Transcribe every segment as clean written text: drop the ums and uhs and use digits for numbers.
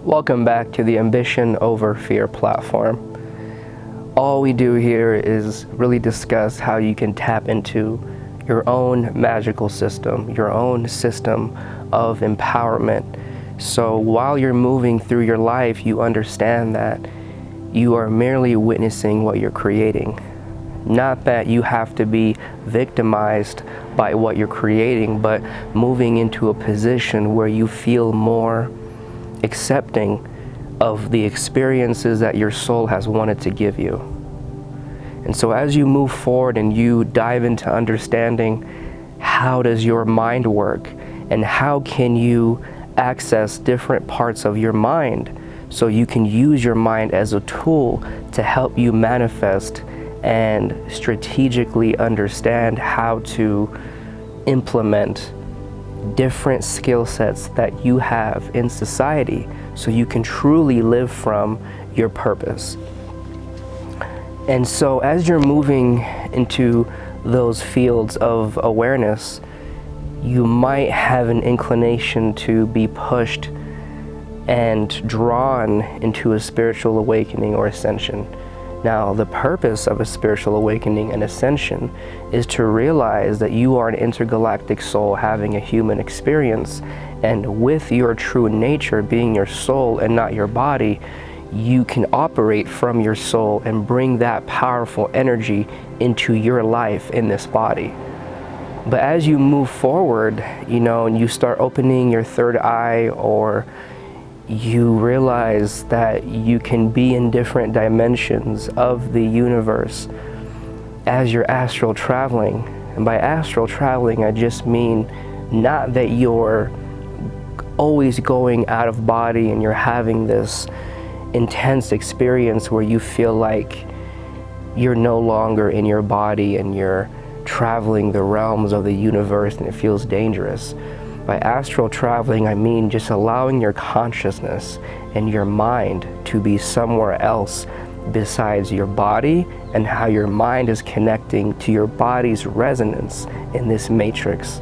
Welcome back to the Ambition Over Fear platform. All we do here is really discuss how you can tap into your own magical system, your own system of empowerment. So while you're moving through your life, you understand that you are merely witnessing what you're creating. Not that you have to be victimized by what you're creating, but moving into a position where you feel more accepting of the experiences that your soul has wanted to give you. And so as you move forward and you dive into understanding how does your mind work and how can you access different parts of your mind so you can use your mind as a tool to help you manifest and strategically understand how to implement different skill sets that you have in society so you can truly live from your purpose. And so as you're moving into those fields of awareness, you might have an inclination to be pushed and drawn into a spiritual awakening or ascension. Now, the purpose of a spiritual awakening and ascension is to realize that you are an intergalactic soul having a human experience, and with your true nature being your soul and not your body, you can operate from your soul and bring that powerful energy into your life in this body. But as you move forward, and you start opening your third eye, or you realize that you can be in different dimensions of the universe as you're astral traveling. And by astral traveling, I just mean not that you're always going out of body and you're having this intense experience where you feel like you're no longer in your body and you're traveling the realms of the universe and it feels dangerous. By astral traveling, I mean just allowing your consciousness and your mind to be somewhere else besides your body, and how your mind is connecting to your body's resonance in this matrix.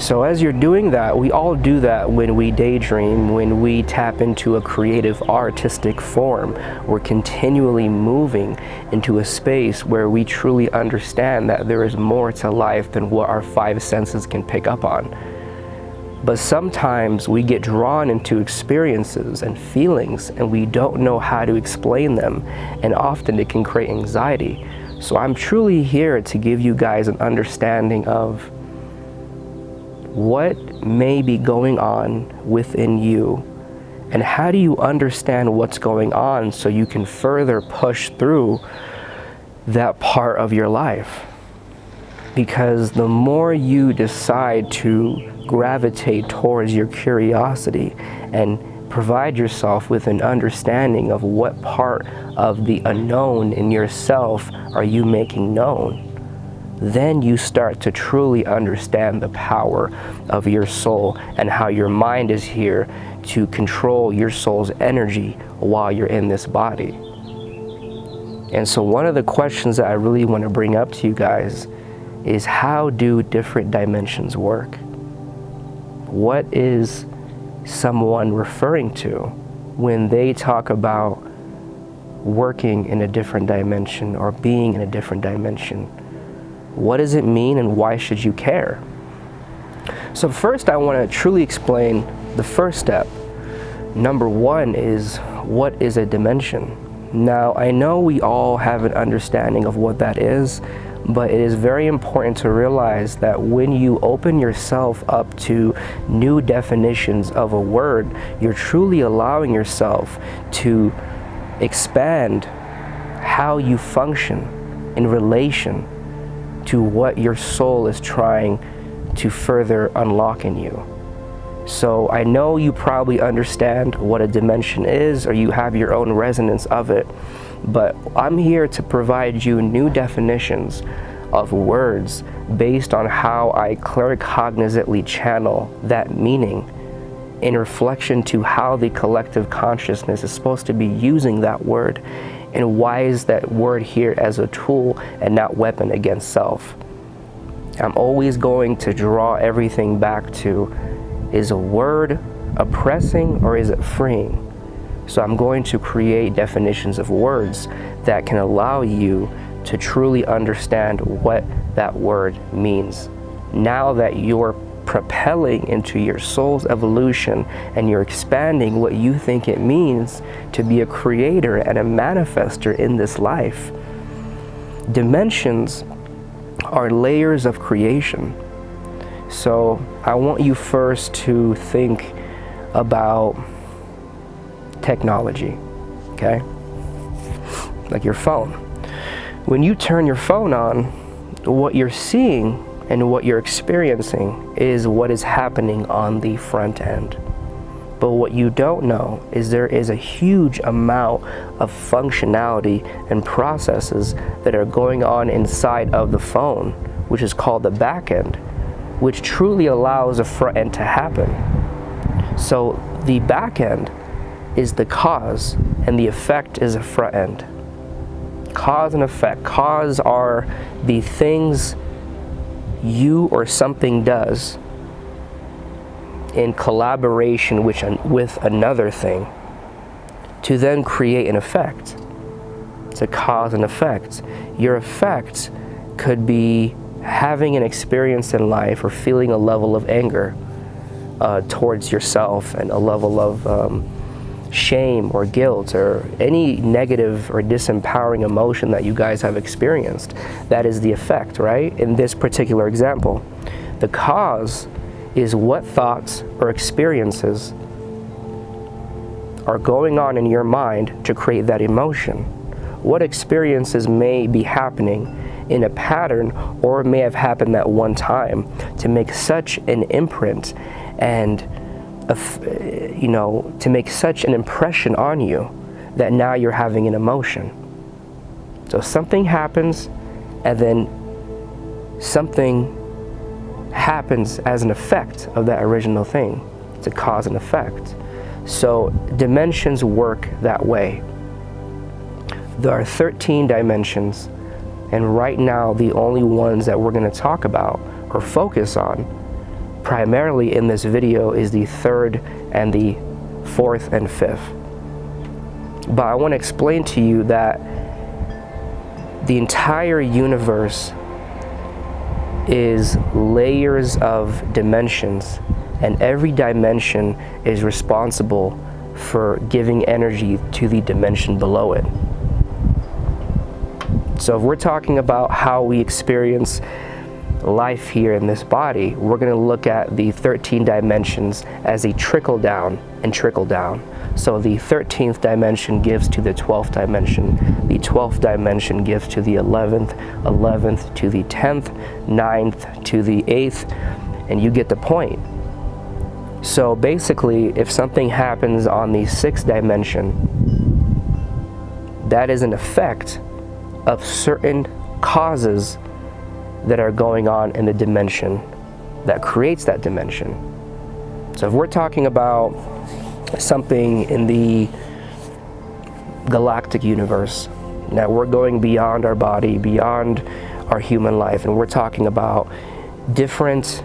So as you're doing that, we all do that when we daydream, when we tap into a creative artistic form. We're continually moving into a space where we truly understand that there is more to life than what our five senses can pick up on. But sometimes we get drawn into experiences and feelings and we don't know how to explain them, and often it can create anxiety. So I'm truly here to give you guys an understanding of what may be going on within you, and how do you understand what's going on so you can further push through that part of your life. Because the more you decide to gravitate towards your curiosity and provide yourself with an understanding of what part of the unknown in yourself are you making known, then you start to truly understand the power of your soul and how your mind is here to control your soul's energy while you're in this body. And so one of the questions that I really want to bring up to you guys is, how do different dimensions work? What is someone referring to when they talk about working in a different dimension or being in a different dimension? What does it mean, and why should you care? So first, I want to truly explain the first step. Number one is, what is a dimension? Now, I know we all have an understanding of what that is, but it is very important to realize that when you open yourself up to new definitions of a word, you're truly allowing yourself to expand how you function in relation to what your soul is trying to further unlock in you. So I know you probably understand what a dimension is, or you have your own resonance of it, but I'm here to provide you new definitions of words based on how I claircognizantly channel that meaning in reflection to how the collective consciousness is supposed to be using that word, and why is that word here as a tool and not weapon against self. I'm always going to draw everything back to, is a word oppressing or is it freeing? So I'm going to create definitions of words that can allow you to truly understand what that word means. Now that you're propelling into your soul's evolution and you're expanding what you think it means to be a creator and a manifester in this life. Dimensions are layers of creation. So I want you first to think about technology, okay? Like your phone. When you turn your phone on, what you're seeing and what you're experiencing is what is happening on the front end. But what you don't know is there is a huge amount of functionality and processes that are going on inside of the phone, which is called the back end, which truly allows the front end to happen. So the back end is the cause and the effect is the front end. Cause and effect. Cause are the things you or something does in collaboration with another thing to then create an effect. It's a cause and effect. Your effect could be having an experience in life or feeling a level of anger towards yourself and a level of shame or guilt or any negative or disempowering emotion that you guys have experienced. That is the effect, right? In this particular example, the cause is what thoughts or experiences are going on in your mind to create that emotion. What experiences may be happening in a pattern or may have happened at one time to make such an imprint and to make such an impression on you that now you're having an emotion. So something happens and then something happens as an effect of that original thing. It's a cause and effect. So dimensions work that way. There are 13 dimensions, and right now the only ones that we're going to talk about or focus on primarily in this video is the third and the fourth and fifth. But I want to explain to you that the entire universe is layers of dimensions, and every dimension is responsible for giving energy to the dimension below it. So if we're talking about how we experience life here in this body, we're going to look at the 13 dimensions as a trickle down and trickle down. So the 13th dimension gives to the 12th dimension, the 12th dimension gives to the 11th, 11th to the 10th, 9th to the 8th, and you get the point. So basically, if something happens on the 6th dimension, that is an effect of certain causes that are going on in the dimension that creates that dimension. So if we're talking about something in the galactic universe, now we're going beyond our body, beyond our human life, and we're talking about different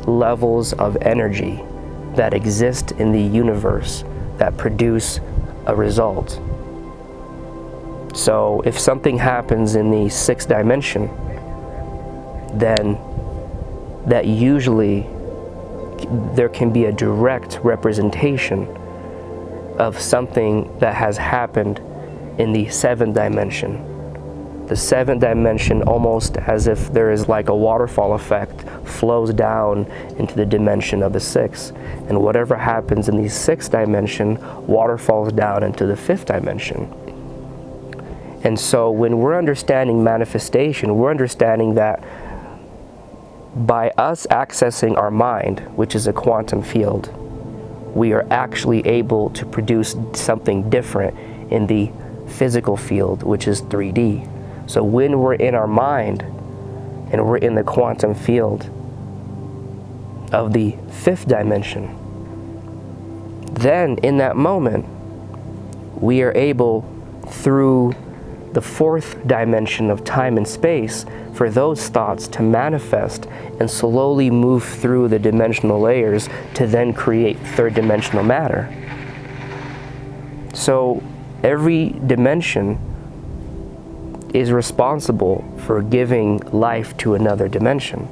levels of energy that exist in the universe that produce a result. So if something happens in the 6th dimension, then that usually there can be a direct representation of something that has happened in the 7th dimension. The 7th dimension, almost as if there is like a waterfall effect, flows down into the dimension of the 6th. And whatever happens in the 6th dimension waterfalls down into the 5th dimension. And so when we're understanding manifestation, we're understanding that by us accessing our mind, which is a quantum field, we are actually able to produce something different in the physical field, which is 3D. So when we're in our mind and we're in the quantum field of the 5th dimension, then in that moment, we are able, through the 4th dimension of time and space, for those thoughts to manifest and slowly move through the dimensional layers to then create third dimensional matter. So every dimension is responsible for giving life to another dimension.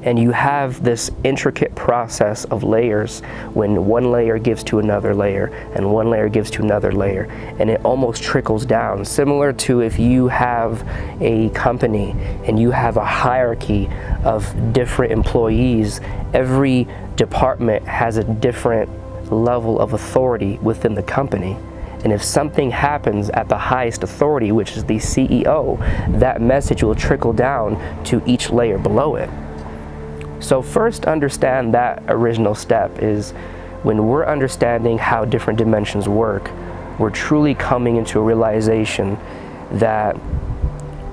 And you have this intricate process of layers when one layer gives to another layer and one layer gives to another layer, and it almost trickles down, similar to if you have a company and you have a hierarchy of different employees. Every department has a different level of authority within the company. And if something happens at the highest authority, which is the CEO, that message will trickle down to each layer below it. So first, understand that original step is when we're understanding how different dimensions work, we're truly coming into a realization that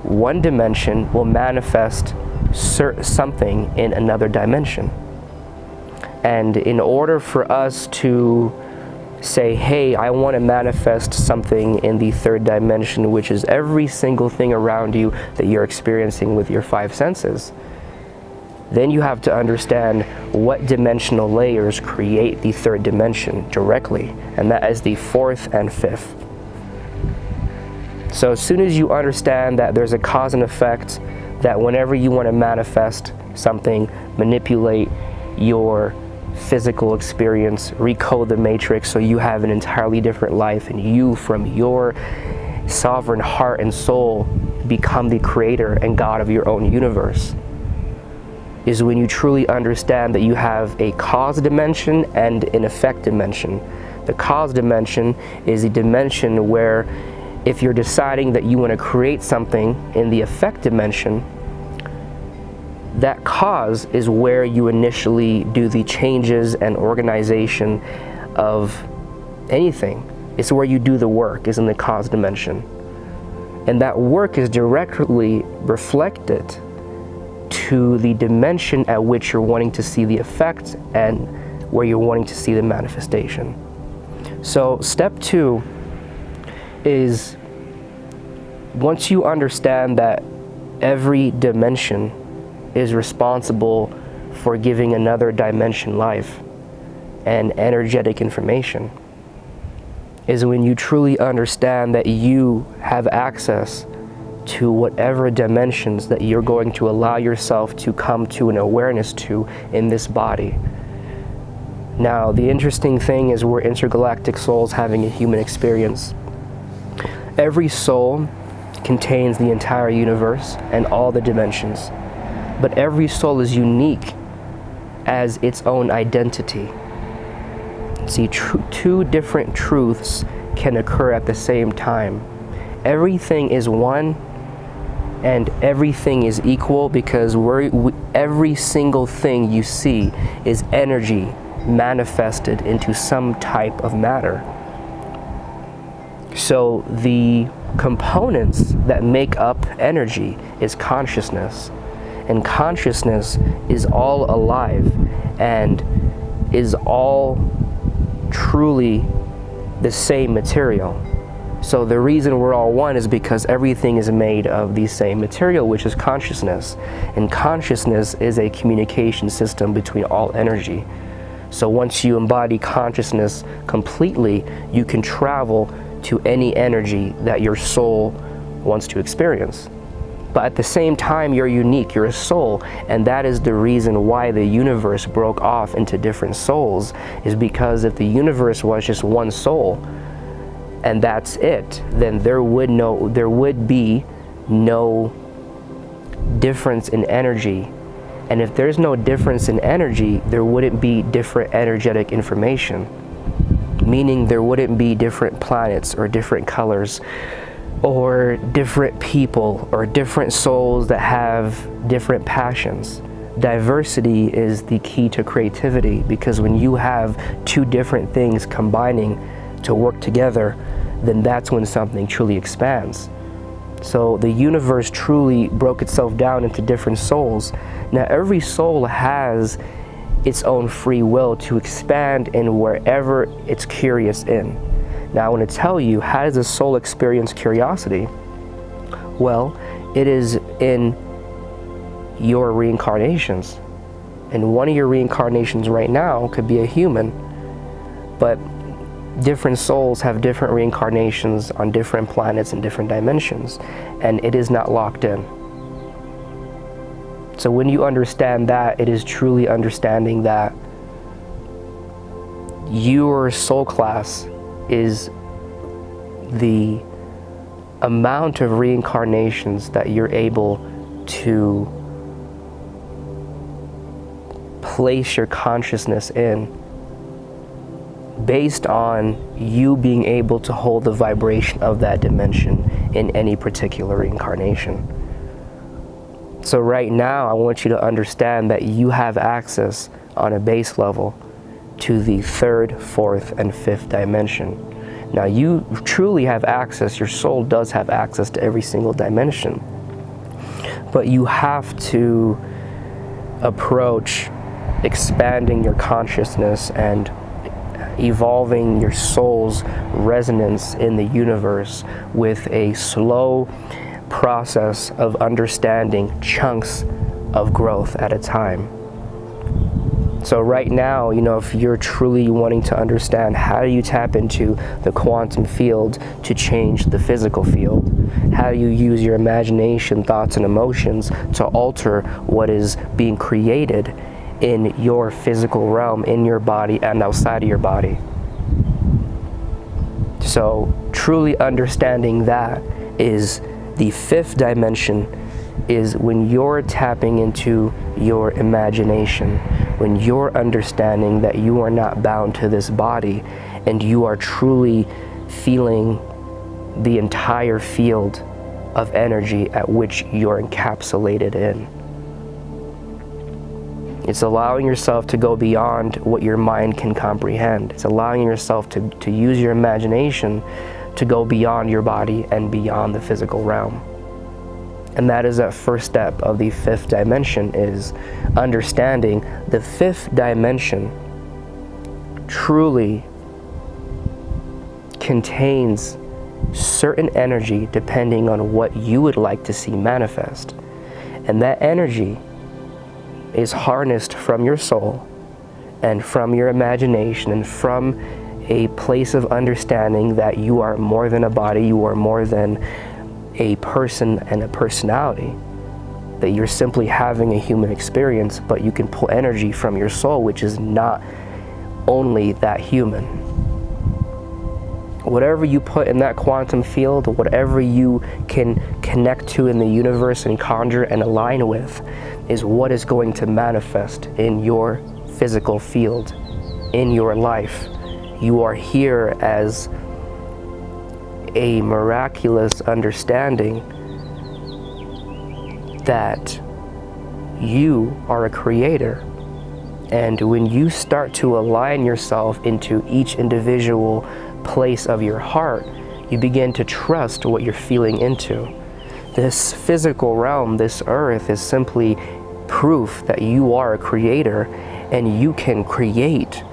one dimension will manifest something in another dimension. And in order for us to say, hey, I want to manifest something in the third dimension, which is every single thing around you that you're experiencing with your five senses, then you have to understand what dimensional layers create the third dimension directly, and that is the fourth and fifth. So as soon as you understand that there's a cause and effect, that whenever you want to manifest something, manipulate your physical experience, recode the matrix so you have an entirely different life, and you from your sovereign heart and soul become the creator and God of your own universe, is when you truly understand that you have a cause dimension and an effect dimension. The cause dimension is a dimension where if you're deciding that you want to create something in the effect dimension, that cause is where you initially do the changes and organization of anything. It's where you do the work, is in the cause dimension. And that work is directly reflected to the dimension at which you're wanting to see the effect and where you're wanting to see the manifestation. So step 2 is, once you understand that every dimension is responsible for giving another dimension life and energetic information, is when you truly understand that you have access to whatever dimensions that you're going to allow yourself to come to an awareness to in this body. Now, the interesting thing is we're intergalactic souls having a human experience. Every soul contains the entire universe and all the dimensions, but every soul is unique as its own identity. See, two different truths can occur at the same time. Everything is one and everything is equal, because every single thing you see is energy manifested into some type of matter. So the components that make up energy is consciousness, and consciousness is all alive and is all truly the same material. So the reason we're all one is because everything is made of the same material, which is consciousness. And consciousness is a communication system between all energy. So once you embody consciousness completely, you can travel to any energy that your soul wants to experience. But at the same time, you're unique, you're a soul, and that is the reason why the universe broke off into different souls, is because if the universe was just one soul, and that's it, then there would be no difference in energy. And if there's no difference in energy, there wouldn't be different energetic information, meaning there wouldn't be different planets or different colors or different people or different souls that have different passions. Diversity is the key to creativity, because when you have two different things combining to work together, then that's when something truly expands. So the universe truly broke itself down into different souls. Now every soul has its own free will to expand in wherever it's curious in. Now I want to tell you, how does a soul experience curiosity? Well, It is in your reincarnations. And one of your reincarnations right now could be a human, but different souls have different reincarnations on different planets and different dimensions, and it is not locked in. So when you understand that, it is truly understanding that your soul class is the amount of reincarnations that you're able to place your consciousness in, based on you being able to hold the vibration of that dimension in any particular reincarnation. So right now, I want you to understand that you have access on a base level to the 3rd, 4th, and 5th dimension. Now you truly have access, your soul does have access to every single dimension, but you have to approach expanding your consciousness and evolving your soul's resonance in the universe with a slow process of understanding chunks of growth at a time. So right now, if you're truly wanting to understand how do you tap into the quantum field to change the physical field, how do you use your imagination, thoughts, and emotions to alter what is being created in your physical realm, in your body and outside of your body. So truly understanding that is the 5th dimension, is when you're tapping into your imagination, when you're understanding that you are not bound to this body and you are truly feeling the entire field of energy at which you're encapsulated in. It's allowing yourself to go beyond what your mind can comprehend. It's allowing yourself to use your imagination to go beyond your body and beyond the physical realm. And that is that first step of the 5th dimension, is understanding the 5th dimension truly contains certain energy depending on what you would like to see manifest. And that energy is harnessed from your soul and from your imagination and from a place of understanding that you are more than a body, you are more than a person and a personality, that you're simply having a human experience, but you can pull energy from your soul, which is not only that human. Whatever you put in that quantum field, whatever you can connect to in the universe and conjure and align with, is what is going to manifest in your physical field, in your life. You are here as a miraculous understanding that you are a creator. And when you start to align yourself into each individual place of your heart, you begin to trust what you're feeling into. This physical realm, this earth, is simply proof that you are a creator and you can create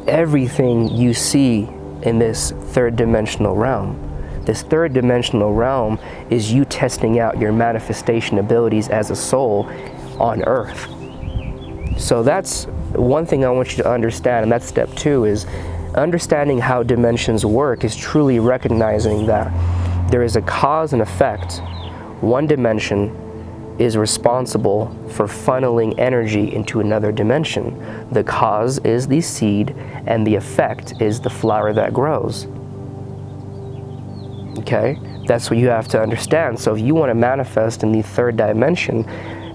everything you see in this 3rd dimensional realm. This 3rd dimensional realm is you testing out your manifestation abilities as a soul on earth. So that's one thing I want you to understand, and that's step 2, is understanding how dimensions work, is truly recognizing that there is a cause and effect. One dimension is responsible for funneling energy into another dimension. The cause is the seed, and the effect is the flower that grows. Okay? That's what you have to understand. So if you want to manifest in the 3rd dimension,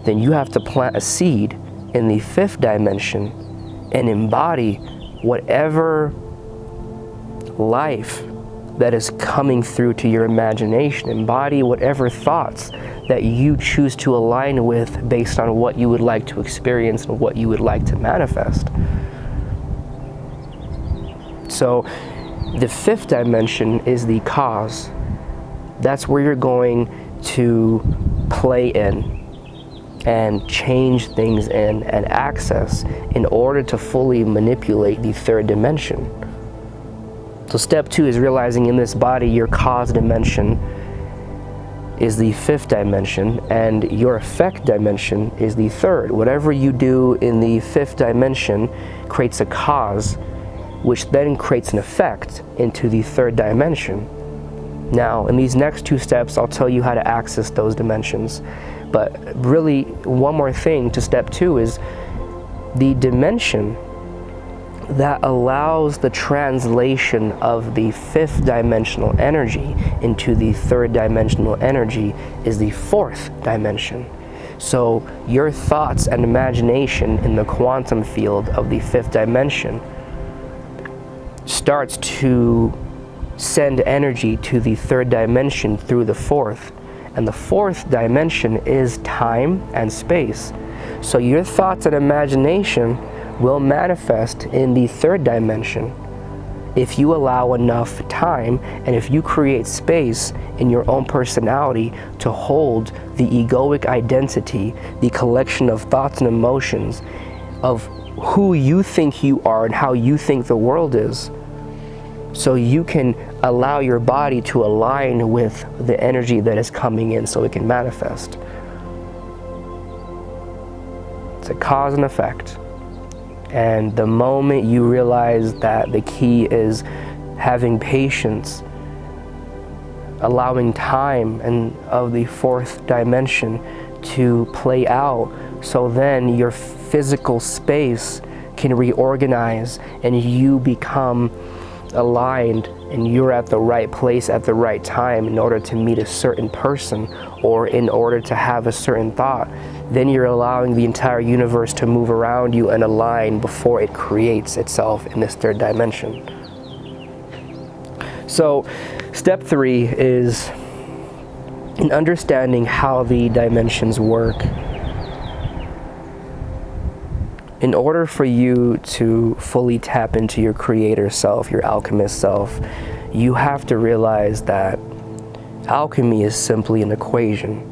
then you have to plant a seed in the 5th dimension and embody whatever life that is coming through to your imagination. Embody whatever thoughts that you choose to align with based on what you would like to experience and what you would like to manifest. So the 5th dimension is the cause. That's where you're going to play in and change things in and access in order to fully manipulate the 3rd dimension. So step 2 is realizing in this body, your cause dimension, is the fifth dimension, and your effect dimension is the third. Whatever you do in the fifth dimension creates a cause, which then creates an effect into the third dimension. Now, in these next two steps, I'll tell you how to access those dimensions. But really, one more thing to step two is the dimension that allows the translation of the fifth dimensional energy into the third dimensional energy is the fourth dimension. So your thoughts and imagination in the quantum field of the fifth dimension starts to send energy to the third dimension through the fourth. And the fourth dimension is time and space. So your thoughts and imagination will manifest in the third dimension if you allow enough time and if you create space in your own personality to hold the egoic identity, the collection of thoughts and emotions of who you think you are and how you think the world is. So you can allow your body to align with the energy that is coming in so it can manifest. It's a cause and effect. And the moment you realize that the key is having patience, allowing time and of the fourth dimension to play out, so then your physical space can reorganize and you become aligned and you're at the right place at the right time in order to meet a certain person or in order to have a certain thought, then you're allowing the entire universe to move around you and align before it creates itself in this third dimension. So step three is in understanding how the dimensions work. In order for you to fully tap into your creator self, your alchemist self, you have to realize that alchemy is simply an equation.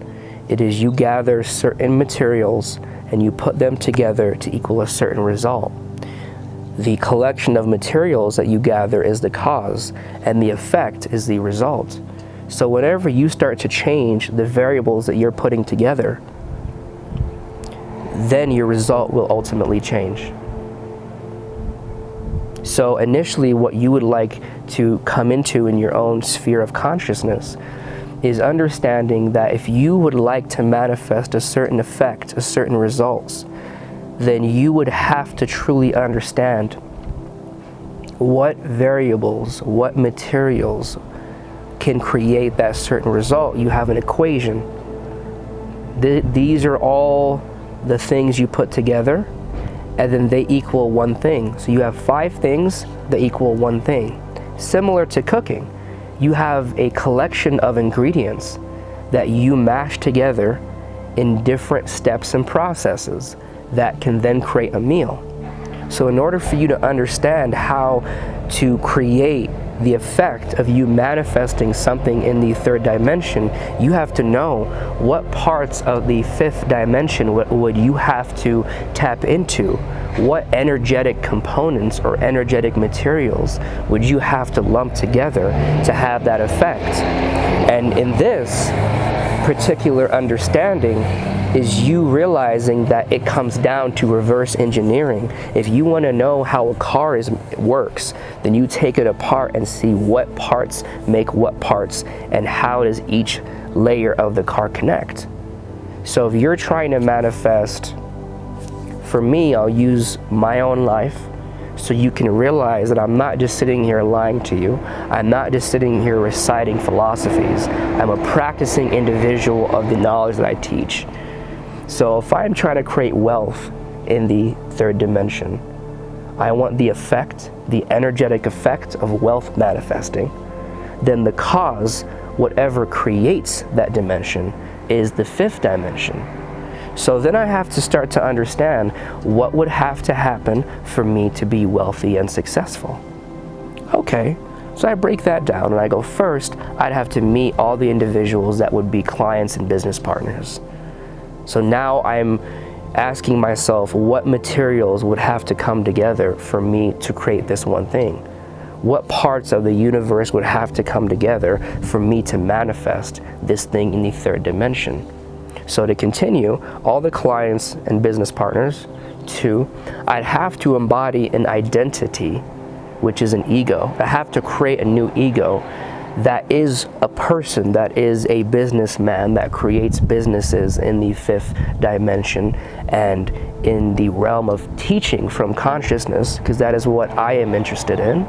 It is you gather certain materials and you put them together to equal a certain result. The collection of materials that you gather is the cause, and the effect is the result. So whenever you start to change the variables that you're putting together, then your result will ultimately change. So initially, what you would like to come into in your own sphere of consciousness is understanding that if you would like to manifest a certain effect, a certain results, then you would have to truly understand what variables, what materials can create that certain result. You have an equation. These are all the things you put together, and then they equal one thing. So you have 5 things that equal one thing. Similar to cooking, you have a collection of ingredients that you mash together in different steps and processes that can then create a meal. So in order for you to understand how to create the effect of you manifesting something in the third dimension, you have to know what parts of the fifth dimension would you have to tap into. What energetic components or energetic materials would you have to lump together to have that effect? And in this particular understanding is you realizing that it comes down to reverse engineering. If you want to know how a car works, then you take it apart and see what parts make what parts and how does each layer of the car connect. So if you're trying to manifest, for me, I'll use my own life so you can realize that I'm not just sitting here lying to you. I'm not just sitting here reciting philosophies. I'm a practicing individual of the knowledge that I teach. So if I'm trying to create wealth in the third dimension, I want the effect, the energetic effect of wealth manifesting. Then the cause, whatever creates that dimension, is the fifth dimension. So then I have to start to understand what would have to happen for me to be wealthy and successful. Okay, so I break that down and I go, first, I'd have to meet all the individuals that would be clients and business partners. So now I'm asking myself what materials would have to come together for me to create this one thing. What parts of the universe would have to come together for me to manifest this thing in the third dimension? So to continue, all the clients and business partners, 2, I'd have to embody an identity, which is an ego. I have to create a new ego that is a person, that is a businessman that creates businesses in the 5th dimension and in the realm of teaching from consciousness, because that is what I am interested in.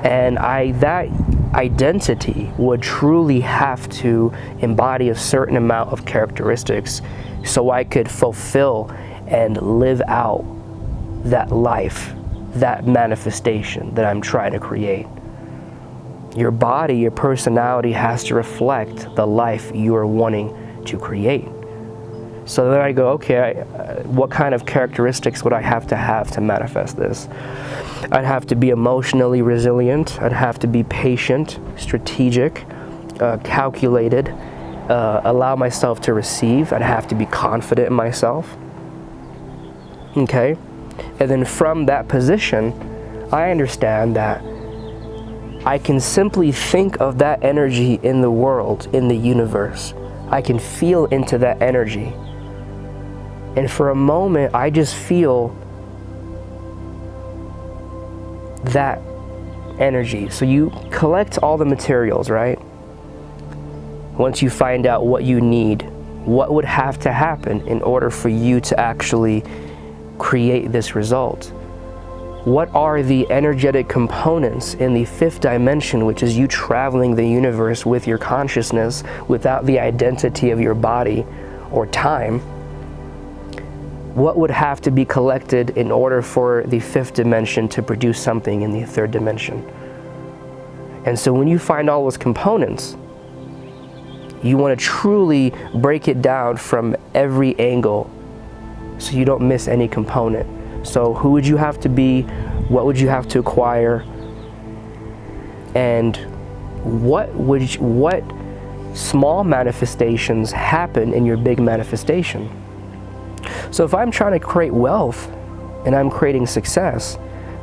And that identity would truly have to embody a certain amount of characteristics so I could fulfill and live out that life, that manifestation that I'm trying to create. Your body, your personality has to reflect the life you are wanting to create. So then I go, okay, what kind of characteristics would I have to manifest this? I'd have to be emotionally resilient. I'd have to be patient, strategic, calculated, allow myself to receive. I'd have to be confident in myself. Okay? And then from that position, I understand that I can simply think of that energy in the world, in the universe. I can feel into that energy. And for a moment, I just feel that energy. So you collect all the materials, right? Once you find out what you need, what would have to happen in order for you to actually create this result? What are the energetic components in the 5th dimension, which is you traveling the universe with your consciousness without the identity of your body or time? What would have to be collected in order for the 5th dimension to produce something in the 3rd dimension? And so when you find all those components, you want to truly break it down from every angle so you don't miss any component. So who would you have to be? What would you have to acquire? And what small manifestations happen in your big manifestation? So if I'm trying to create wealth and I'm creating success,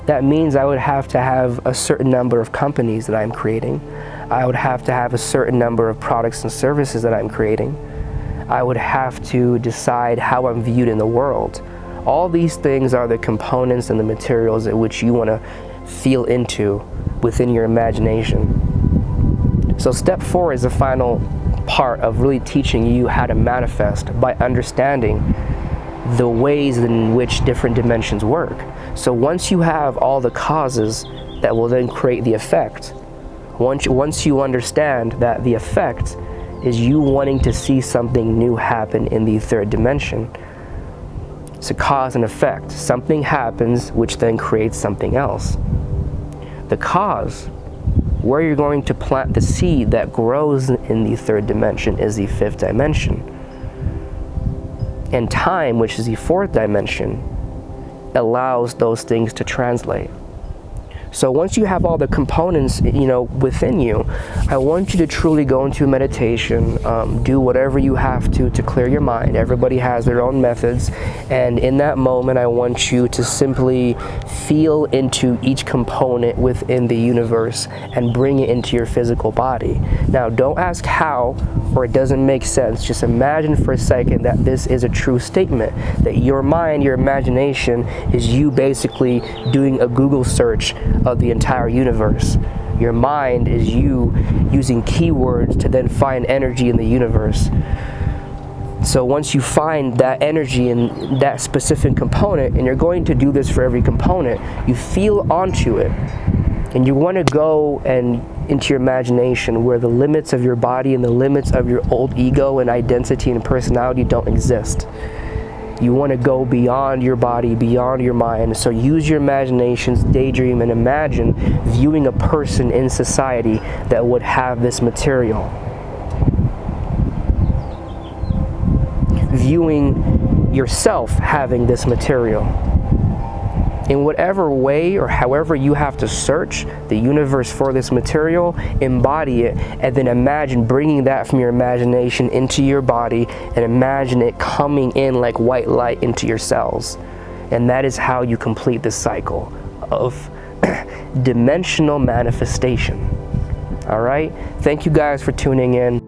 that means I would have to have a certain number of companies that I'm creating. I would have to have a certain number of products and services that I'm creating. I would have to decide how I'm viewed in the world. All these things are the components and the materials in which you want to feel into within your imagination. So step 4 is the final part of really teaching you how to manifest by understanding the ways in which different dimensions work. So once you have all the causes that will then create the effect, once you understand that the effect is you wanting to see something new happen in the 3rd dimension, it's a cause and effect. Something happens which then creates something else. The cause, where you're going to plant the seed that grows in the 3rd dimension, is the 5th dimension. And time, which is the 4th dimension, allows those things to translate. So once you have all the components, within you, I want you to truly go into meditation, do whatever you have to clear your mind. Everybody has their own methods, and in that moment, I want you to simply feel into each component within the universe and bring it into your physical body. Now, don't ask how, or it doesn't make sense. Just imagine for a second that this is a true statement, that your mind, your imagination, is you basically doing a Google search of the entire universe. Your mind is you using keywords to then find energy in the universe. So once you find that energy in that specific component, and you're going to do this for every component, you feel onto it. And you want to go and into your imagination where the limits of your body and the limits of your old ego and identity and personality don't exist. You want to go beyond your body, beyond your mind. So use your imaginations, daydream, and imagine viewing a person in society that would have this material. Viewing yourself having this material. In whatever way or however you have to search the universe for this material, embody it, and then imagine bringing that from your imagination into your body, and imagine it coming in like white light into your cells. And that is how you complete this cycle of dimensional manifestation. All right? Thank you guys for tuning in.